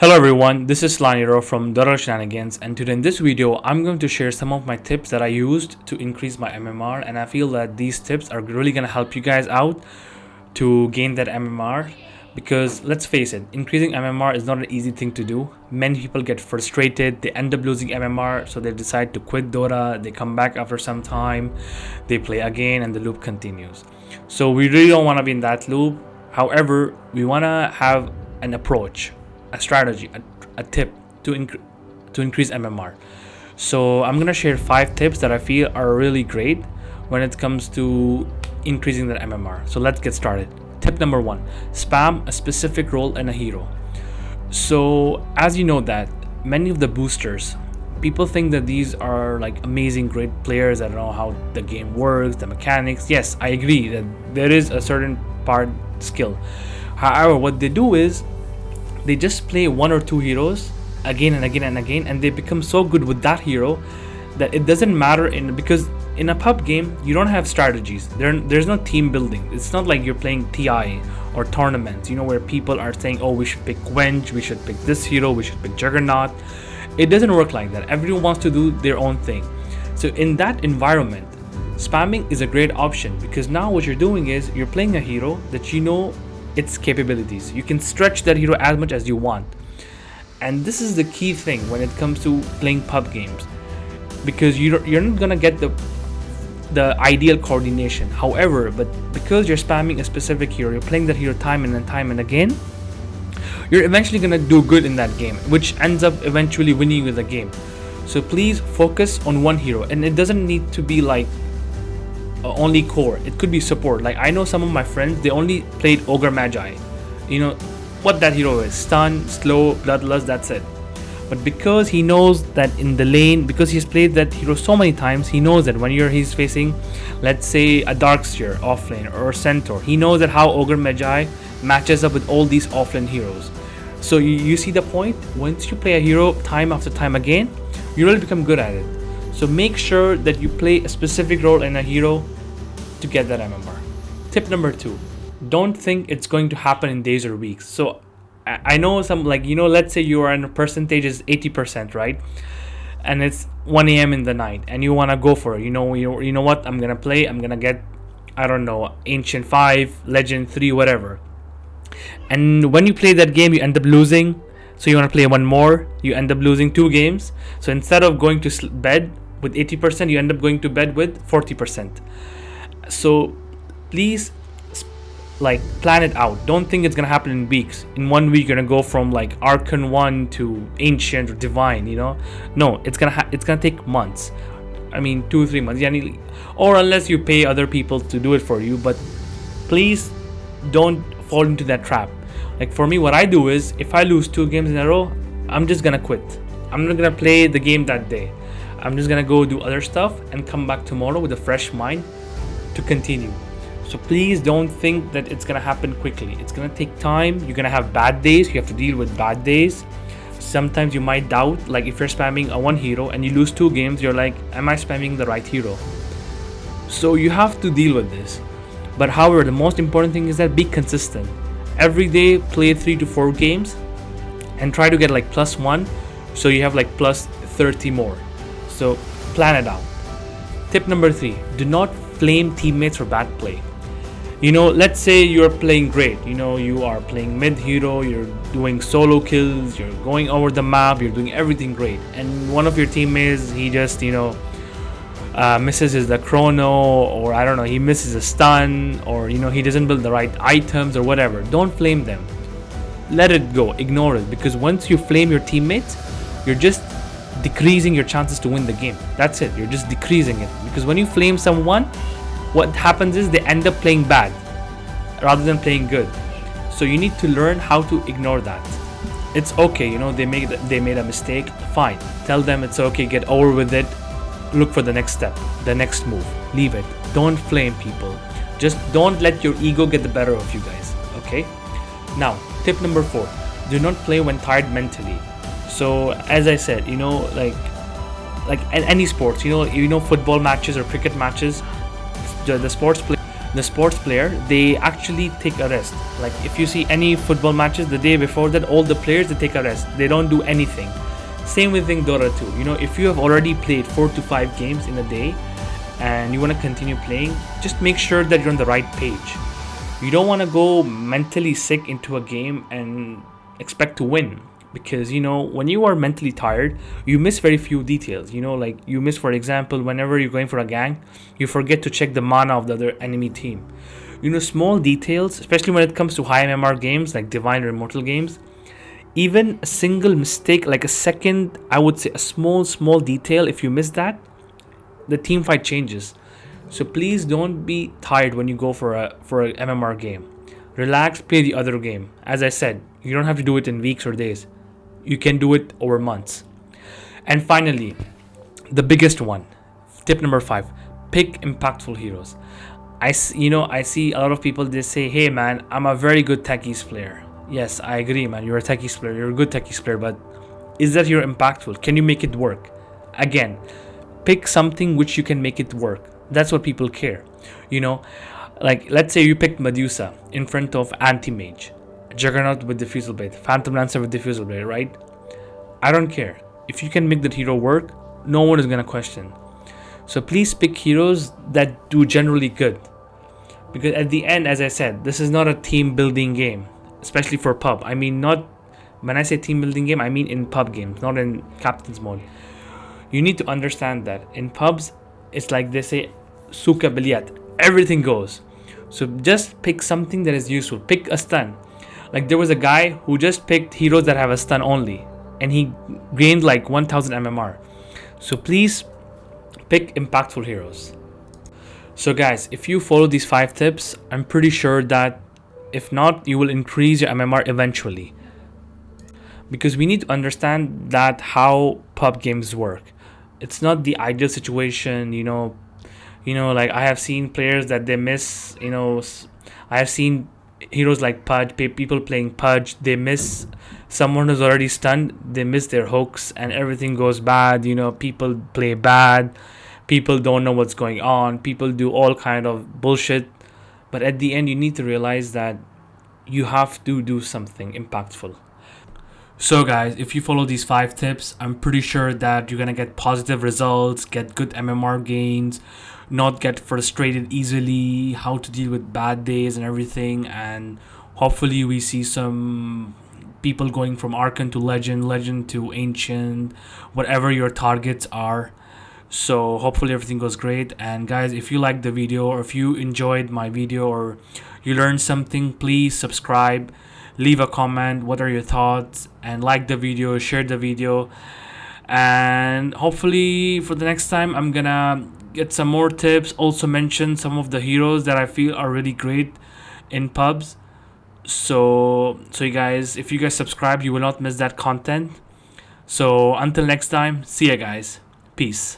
Hello everyone, this is Laniro from Dota Shenanigans, and today in this video I'm going to share some of my tips that I used to increase my MMR, and I feel that these tips are really going to help you guys out to gain that MMR, because let's face it, increasing MMR is not an easy thing to do. Many people get frustrated, they end up losing MMR, so they decide to quit Dota, they come back after some time, they play again, and the loop continues. So we really don't want to be in that loop. However, we want to have an approach, a strategy, a tip to increase MMR. So I'm gonna share 5 tips that I feel are really great when it comes to increasing that MMR. So let's get started. Tip number 1: spam a specific role in a hero. So as you know that many of the boosters, people think that these are like amazing, great players that know how the game works, the mechanics. Yes, I agree that there is a certain part skill. However, what they do is they just play 1 or 2 heroes again and again and again, and they become so good with that hero that it doesn't matter because in a pub game you don't have strategies. There's no team building. It's not like you're playing TI or tournaments, where people are saying, oh, we should pick Wench, we should pick this hero, we should pick Juggernaut. It doesn't work like that. Everyone wants to do their own thing. So in that environment, spamming is a great option, because now what you're doing is you're playing a hero that its capabilities. You can stretch that hero as much as you want, and this is the key thing when it comes to playing pub games, because you're not gonna get the ideal coordination. However, but because you're spamming a specific hero, you're playing that hero time and again, you're eventually gonna do good in that game, which ends up eventually winning you the game. So please focus on one hero, and it doesn't need to be like only core. It could be support. Like I know some of my friends, they only played Ogre Magi. What that hero is: stun, slow, bloodlust, that's it. But because he knows that in the lane, because he's played that hero so many times, he knows that when he's facing, let's say, a Darkseer offlane or a Centaur, he knows that how Ogre Magi matches up with all these offlane heroes. So you see the point? Once you play a hero time after time again, you really become good at it. So make sure that you play a specific role in a hero to get that MMR. Tip number 2: don't think it's going to happen in days or weeks. So I know some, let's say you are in a percentage is 80%, right? And it's 1 a.m. in the night and you want to go for it. You know what? I'm going to get, I don't know, Ancient 5, Legend 3, whatever. And when you play that game, you end up losing. So you want to play one more, you end up losing 2 games. So instead of going to bed with 80%, you end up going to bed with 40%. So please plan it out. Don't think it's gonna happen in weeks. In 1 week you're gonna go from Archon 1 to Ancient or Divine. No, it's gonna take months. I mean 2-3 months, or unless you pay other people to do it for you. But please don't fall into that trap. Like for me, what I do is, if I lose 2 games in a row, I'm just gonna quit. I'm not gonna play the game that day. I'm just gonna go do other stuff and come back tomorrow with a fresh mind to continue. So please don't think that it's gonna happen quickly. It's gonna take time. You're gonna have bad days. You have to deal with bad days. Sometimes you might doubt, like if you're spamming a one hero and you lose 2 games, you're like, am I spamming the right hero? So you have to deal with this. But however, the most important thing is that be consistent. Every day play 3 to 4 games and try to get +1, so you have plus 30 more. So plan it out. Tip number 3: do not flame teammates for bad play. Let's say you're playing great. You are playing mid hero, you're doing solo kills, you're going over the map, you're doing everything great, and one of your teammates, he just misses the chrono, or I don't know, he misses a stun, or he doesn't build the right items or whatever. Don't flame them. Let it go. Ignore it, because once you flame your teammates, you're just decreasing your chances to win the game. That's it. You're just decreasing it, because when you flame someone, what happens is they end up playing bad rather than playing good. So you need to learn how to ignore that. It's okay, they made a mistake. Fine. Tell them it's okay. Get over with it. Look for the next step, the next move. Leave it. Don't flame people. Just don't let your ego get the better of you guys. Okay? Now, tip number 4: do not play when tired mentally. So as I said, like any sports, football matches or cricket matches, the sports play, the sports player, they actually take a rest. Like if you see any football matches the day before that, all the players, they take a rest, they don't do anything. Same with Dota 2. You know, if you have already played 4 to 5 games in a day and you want to continue playing, just make sure that you're on the right page. You don't want to go mentally sick into a game and expect to win, because you know, when you are mentally tired, you miss very few details. You know, like you miss, for example, whenever you're going for a gang, you forget to check the mana of the other enemy team. You know, small details, especially when it comes to high MMR games like Divine or Immortal games. Even a single mistake, like a second, I would say a small detail, if you miss that, the team fight changes. So please don't be tired when you go for a MMR game. Relax, play the other game. As I said, you don't have to do it in weeks or days. You can do it over months. And finally, the biggest one, tip number 5, pick impactful heroes. I see a lot of people, they say, hey man, I'm a very good techies player. Yes, I agree, man, you're a techies player, you're a good techies player, but is that you're impactful? Can you make it work? Again, pick something which you can make it work. That's what people care. You know, like let's say you picked Medusa in front of Anti-Mage, Juggernaut with Diffusal Blade, Phantom Lancer with Diffusal Blade, right? I don't care. If you can make that hero work, no one is gonna question. So please pick heroes that do generally good. Because at the end, as I said, this is not a team building game, especially for pub. I mean, not when I say team building game, I mean in pub games, not in captain's mode. You need to understand that in pubs, it's like they say, suka biliyat, everything goes. So just pick something that is useful. Pick a stun. Like there was a guy who just picked heroes that have a stun only, and he gained like 1000 MMR. So please pick impactful heroes. So guys, if you follow these 5 tips, I'm pretty sure that if not, you will increase your MMR eventually. Because we need to understand that how pub games work. It's not the ideal situation, you know, like I have seen players that they miss, I have seen heroes like Pudge, people playing Pudge, they miss someone who's already stunned, they miss their hooks and everything goes bad. You know, people play bad, people don't know what's going on, people do all kind of bullshit. But at the end, you need to realize that you have to do something impactful. So guys, if you follow these 5 tips, I'm pretty sure that you're gonna get positive results, get good MMR gains, not get frustrated easily, how to deal with bad days and everything. And hopefully we see some people going from Archon to Legend, Legend to Ancient, whatever your targets are. So hopefully everything goes great. And guys, if you liked the video, or if you enjoyed my video, or you learned something, please subscribe, leave a comment, what are your thoughts, and like the video, share the video. And hopefully for the next time, I'm gonna get some more tips, also mention some of the heroes that I feel are really great in pubs. So you guys, if you guys subscribe, you will not miss that content. So until next time, see ya guys, peace.